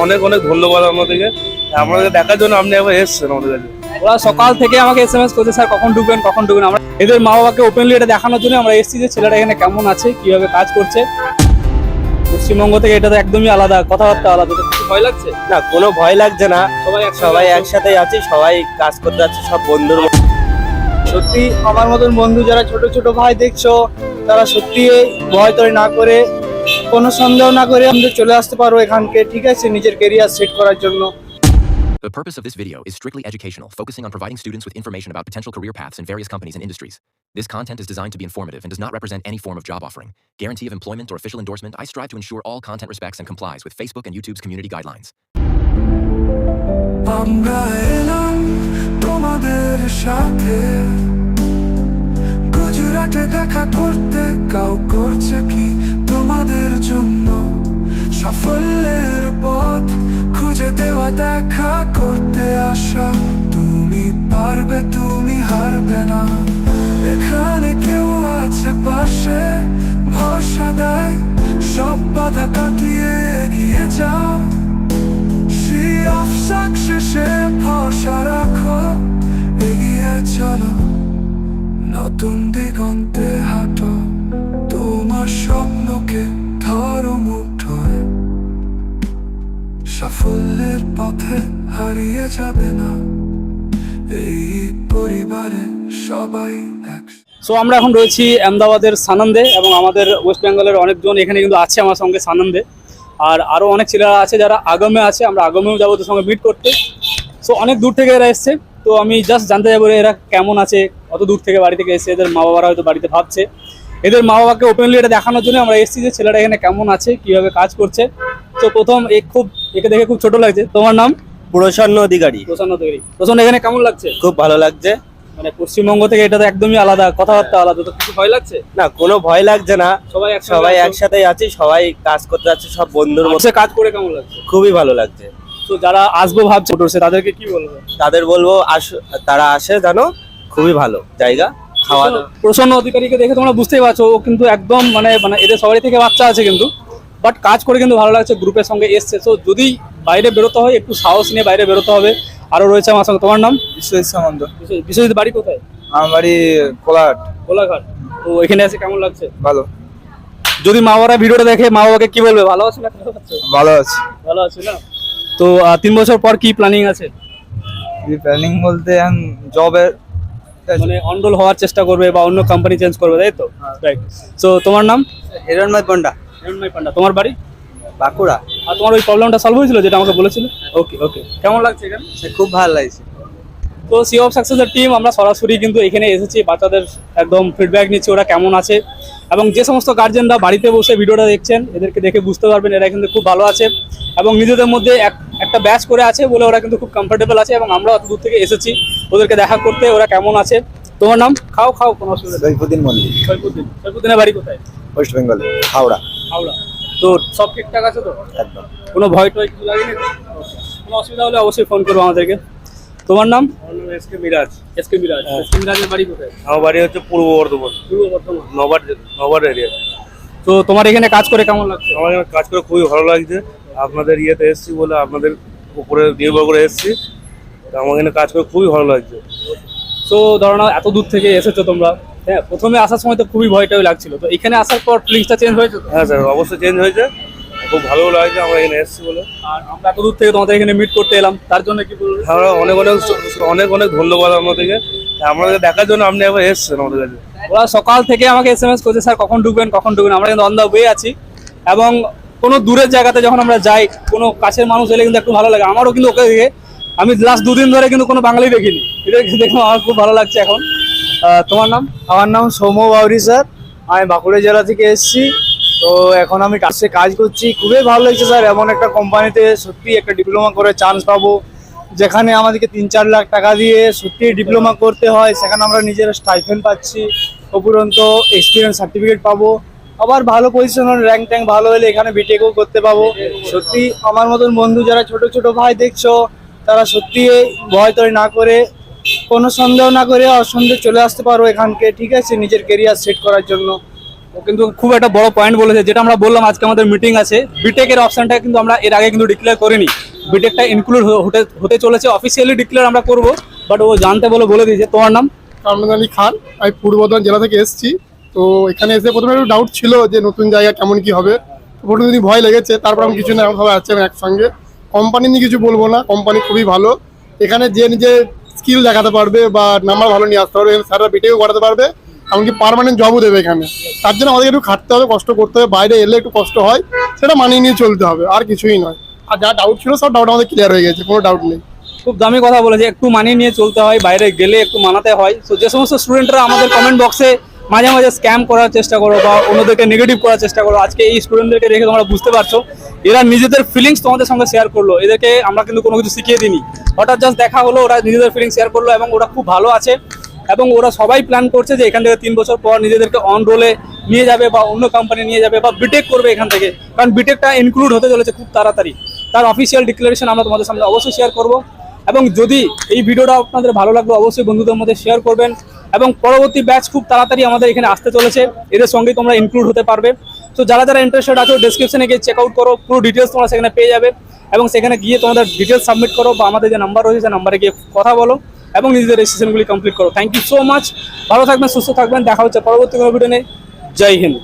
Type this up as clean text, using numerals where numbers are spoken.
অনেক অনেক ধন্যবাদ আপনাদেরকে, আমাদের দেখার জন্য আপনি একবার এসেছেন আমাদের কাছে। ওরা সকাল থেকে আমাকে এসএমএস করছে, স্যার কখন ঢুকবেন কখন ঢুকবেন। আমরা এদের মা বাবাকে ওপেনলি এটা দেখানোর জন্য আমরা এসেছি যে ছেলেটা এখানে কেমন আছে, কিভাবে কাজ করছে। পশ্চিমবঙ্গ থেকে এটা তো একদমই আলাদা, কথাবার্তা আলাদা। তো কিছু ভয় লাগছে? না, কোনো ভয় লাগছে না, সবাই আছো? একসাথে আছি, সবাই কাজ করতে যাচ্ছে, সব বন্ধুর মতো। সত্যি আমার মতন বন্ধু যারা ছোট ছোট ভাই দেখছো, তারা সত্যি ভয় তৈরি না করে, কোনো সন্দেহ না করে আমাদের চলে আসতে পারো এখানকে, ঠিক আছে, নিজের কেরিয়ার সেট করার জন্য। The purpose of this video is strictly educational, focusing on providing students with information about potential career paths in various companies and industries. This content is designed to be informative and does not represent any form of job offering, guarantee of employment, or official endorsement. I strive to ensure all content respects and complies with Facebook and YouTube's community guidelines. আমরা এলাম তোমাদের সাথে, গুজরাটে দেখা করতে, cow করছে কি তোমাদের জন্য সাফল্যের পথ খুঁজে দেওয়া, দেখা করতে আসা। তুমি পারবে, তুমি হারবে না, এখানে কেউ আছে পাশে, ভরসা দেয়, সব বাধা কাটিয়ে এগিয়ে যাও। Sea of success-এ ভরসা রাখো, এগিয়ে চলো, নতুন দিগন্তে হাঁটো, তোমার স্বপ্নকে ধরো মুঠোয়, সাফল্যের পথে হারিয়ে যাবে না, এই পরিবারে সবাই একসাথে। সো আমরা এখন রয়েছি আহমেদাবাদের সানন্দে, এবং আমাদের ওয়েস্ট বেঙ্গলের অনেকজন এখানে কিন্তু আছে আমার সঙ্গে সানন্দে। আর আরও অনেক ছেলেরা আছে যারা আগামে আছে, আমরা আগামেও যাবো ওদের সঙ্গে মিট করতে। সো অনেক দূর থেকে এরা এসছে, তো আমি জাস্ট জানতে যাবো এরা কেমন আছে, অত দূর থেকে বাড়ি থেকে এসে। এদের মা বাবারা হয়তো বাড়িতে ভাবছে, এদের মা বাবাকে ওপেনলি এটা দেখানোর জন্য আমরা এসেছি যে ছেলেটা এখানে কেমন আছে, কিভাবে কাজ করছে। তো প্রথম একে দেখে খুব ছোট লাগছে। তোমার নাম? প্রসন্ন অধিকারী। প্রসন্ন তৈরি। প্রসন্ন, এখানে কেমন লাগছে? খুব ভালো লাগছে। মানে পশ্চিমবঙ্গ থেকে এটা তো একদমই আলাদা, কথাবার্তা আলাদা। তো কিছু ভয় লাগছে? না, কোনো ভয় লাগছে না, সবাই আছো? একসাথে আছি, সবাই কাজ করতে যাচ্ছে, সব বন্ধুর মতো। কাজ করে কেমন লাগছে? খুবই ভালো লাগছে। তো যারা আসবো ভাবছে মোটরসে, তাদেরকে কি বলবো? তাদের বলবো তারা আসে, জানো খুবই ভালো জায়গা, খাওয়া দাওয়া। প্রসন্ন অধিকারীকে দেখে তোমরা বুঝতেই পারছো, ও কিন্তু একদম মানে এদের সবারই থেকে বাচ্চা আছে কিন্তু, বাট কাজ করে কিন্তু ভালো লাগছে, গ্রুপের সঙ্গে এসছে। তো যদি বাইরে বেরোতে হয় একটু সাহস নিয়ে বাইরে বেরোতে হবে। আরো রয়েছে আমার সঙ্গে। তোমার নাম? বিশ্বজিৎ সামন্ত। বিশ্বজিৎ, বাড়ি কোথায়? আমার বাড়ি কোলাঘাট। কোলাঘাট। তো এখানে এসে কেমন লাগছে? ভালো। যদি মা বাবারা ভিডিওটা দেখে, মা বাবাকে কি বলবে? ভালো আছে না খারাপ আছে? ভালো আছে। ভালো আছে না? তো 3 বছর পর কি প্ল্যানিং আছে? প্ল্যানিং বলতে জবের, মানে অনরোল হওয়ার চেষ্টা করবে বা অন্য কোম্পানি চেঞ্জ করবে, তাই তো? রাইট। তো তোমার নাম? হিরণময় পণ্ডা। হিরণময় পান্ডা। তোমার বাড়ি? বাঁকুড়া। আর তোমার ওই প্রবলেমটা সলভ হয়েছিল যেটা আমাকে বলেছিলে? ওকে ওকে। কেমন লাগছে এখানে? খুব ভালো লাগছে। তো সি অফ সাকসেসের টিম আমরা সরাসরি কিন্তু এখানে এসেছি, বাচ্চাদের একদম ফিডব্যাক নিচ্ছি ওরা কেমন আছে। এবং যে সমস্ত গার্জেনরা বাড়িতে বসে ভিডিওটা দেখছেন, এদেরকে দেখে বুঝতে পারবেন এরা কিন্তু খুব ভালো আছে এবং নিজেদের মধ্যে একটা ব্যাচ করে আছে বলে ওরা কিন্তু খুব কমফোর্টেবল আছে। এবং আমরা অত দূর থেকে এসেছি ওদেরকে দেখা করতে, ওরা কেমন আছে। তোমার নাম? খাও খাও, কোনো অসুবিধা নেই। সৈফুদ্দিন মল্লিক। সৈফুদ্দিন। সৈফুদ্দিনের বাড়ি কোথায়? ওয়েস্ট বেঙ্গল, হাওড়া। হাওড়া। তো সব ঠিকঠাক আছে তো? একদম। কোনো ভয় টয় কিছু লাগেনি? কোনো অসুবিধা হলে অবশ্যই ফোন করবো আমাদেরকে। তোমার নাম? SK Miraj. SK Miraj. SK মিরাজের বাড়ি কোথায়? আমার বাড়ি হচ্ছে পূর্ব বর্ধমান, পূর্ব বর্ধমান। নবাড এরিয়া। তো তোমার এখানে কাজ করে কেমন লাগছে? আমার এখানে কাজ করে খুবই ভালো লাগছে, আপনাদের ইয়েতে এসেছি বলে, আপনাদের উপরে নির্ভর করে এসেছি, আমার এখানে কাজ করে খুবই ভালো লাগছে। তো ধরো না, এত দূর থেকে এসেছো তোমরা, হ্যাঁ, প্রথমে আসার সময় তো খুবই ভয়টাই লাগছিল, তো এখানে আসার পর ফিলিংসটা চেঞ্জ হয়েছে তো? হ্যাঁ স্যার, অবশ্যই চেঞ্জ হয়েছে, খুব ভালো লাগছে আমরা এখানে এসেছি বলে। আর আমরা এত দূর থেকে তোমাদের এখানে মিট করতে এলাম, তার জন্য কি বলবো? আমরা অনেক অনেক অনেক অনেক ধন্যবাদ আপনাদেরকে, আমাদের দেখার জন্য আপনি একবার এসেছেন আমাদের কাছে। ওরা সকাল থেকে আমাকে এসএমএস করছে, স্যার কখন ঢুকবেন কখন ঢুকবেন। আমরা কিন্তু অন দ্য ওয়ে আছি, এবং কোনো দূরের জায়গাতে যখন আমরা যাই, কোনো কাছের মানুষ এলে কিন্তু একটু ভালো লাগে। আমারও কিন্তু ওকে দেখে, আমি লাস্ট 2 দিন ধরে কিন্তু কোনো বাঙালি দেখিনি, এদেরকে দেখে আমার খুব ভালো লাগছে এখন। তোমার নাম? আমার নাম সৌম্য বাউরি স্যার, আমি বাঁকুড়া জেলা থেকে এসেছি। তো এখন আমি কাজ করছি, খুবই ভালো লাগছে স্যার। এমন একটা কোম্পানিতে সত্যি একটা ডিপ্লোমা করে চান্স পাবো, যেখানে আমাদেরকে 3-4 লাখ টাকা দিয়ে সত্যি ডিপ্লোমা করতে হয়, সেখানে আমরা নিজেরা স্টাইপেন্ড পাচ্ছি, উপরন্ত এক্সপিরিয়েন্স সার্টিফিকেট পাবো, আবার ভালো পজিশন, র্যাঙ্ক ট্যাঙ্ক ভালো হলে এখানে বিটেকও করতে পাবো। সত্যি আমার মতন বন্ধু যারা ছোট ছোট ভাই দেখছো, তারা সত্যি ভয় তৈরি না করে, কোনো সন্দেহ না করে অসন্দেহে চলে আসতে পারো এখানকে, ঠিক আছে, নিজের কেরিয়ার সেট করার জন্য। ও কিন্তু খুব একটা বড় পয়েন্ট বলেছে, যেটা আমরা বললাম আজকে আমাদের মিটিং আছে, বিটেকের অপশনটা কিন্তু আমরা এর আগে কিন্তু ডিক্লেয়ার করিনি, বিটেকটা ইনক্লুড হতে চলেছে, অফিসিয়ালি ডিক্লেয়ার আমরা করব, বাট ও জানতে বলে দিয়েছে। তোমার নাম? কামরান আলী খান, আমি পূর্ব বর্ধমান জেলা থেকে এসেছি। তো এখানে এসে প্রথমে একটু ডাউট ছিল যে নতুন জায়গা কেমন কি হবে, প্রথমে যদি ভয় লেগেছে, তারপর আমি কিছু না এমন সবাই আছেন একসঙ্গে। কোম্পানি নিয়ে কিছু বলবো না, কোম্পানি খুবই ভালো। এখানে যে নিজে স্কিল দেখাতে পারবে বা নাম্বার ভালো নিয়ে আসতে পারবে, স্যাররা বিটেও করাতে পারবে, এমনকি পার্মানেন্ট জবও দেবে এখানে। তার জন্য আমাদের একটু খাটতে হবে, কষ্ট করতে হবে, বাইরে এলে একটু কষ্ট হয়, সেটা মানিয়ে নিয়ে চলতে হবে, আর কিছুই নয়। আর যা ডাউট ছিল সব ডাউট আমাদের ক্লিয়ার হয়ে গেছে, কোনো ডাউট নেই। খুব দামি কথা বলেছে, একটু মানিয়ে নিয়ে চলতে হয়, বাইরে গেলে একটু মানাতে হয়। তো যে সমস্ত স্টুডেন্টরা আমাদের কমেন্ট বক্সে মাঝে মাঝে স্ক্যাম করার চেষ্টা করো বা অন্যদেরকে নেগেটিভ করার চেষ্টা করো, আজকে এই স্টুডেন্টদেরকে দেখে তোমরা বুঝতে পারছো এরা নিজেদের ফিলিংস তোমাদের সঙ্গে শেয়ার করলো। এদেরকে আমরা কিন্তু কোনো কিছু শিখিয়ে দিইনি, হঠাৎ জাস্ট দেখা হলো, ওরা নিজেদের ফিলিংস শেয়ার করলো এবং ওরা খুব ভালো আছে। এবং ওরা সবাই প্ল্যান করছে যে এখান থেকে 3 বছর পর নিজেদেরকে অন রোলে নিয়ে যাবে বা অন্য কোম্পানি নিয়ে যাবে বা বিটেক করবে এখান থেকে, কারণ বিটেকটা ইনক্লুড হতে চলেছে খুব তাড়াতাড়ি। তার অফিসিয়াল ডিক্লারেশন আমরা তোমাদের সামনে অবশ্যই শেয়ার করব। এবং যদি এই ভিডিওটা আপনাদের ভালো লাগলো অবশ্যই বন্ধুদের মধ্যে শেয়ার করবেন। এবং পরবর্তী ব্যাচ খুব তাড়াতাড়ি আমাদের এখানে আসতে চলেছে, এদের সঙ্গেই তোমরা ইনক্লুড হতে পারবে। তো যারা যারা ইন্টারেস্টেড আছো ডেসক্রিপশনে গিয়ে চেক আউট করো, পুরো ডিটেলস তোমরা সেখানে পেয়ে যাবে এবং সেখানে গিয়ে তোমাদের ডিটেলস সাবমিট করো বা আমাদের যে নাম্বার রয়েছে সেই নাম্বারে গিয়ে কথা বলো এবং নিজেদের রেজিস্ট্রেশনগুলি কমপ্লিট করো। থ্যাংক ইউ সো মাচ, ভালো থাকবেন, সুস্থ থাকবেন, দেখা হচ্ছে পরবর্তী কোনো ভিডিও নিয়ে। জয় হিন্দ।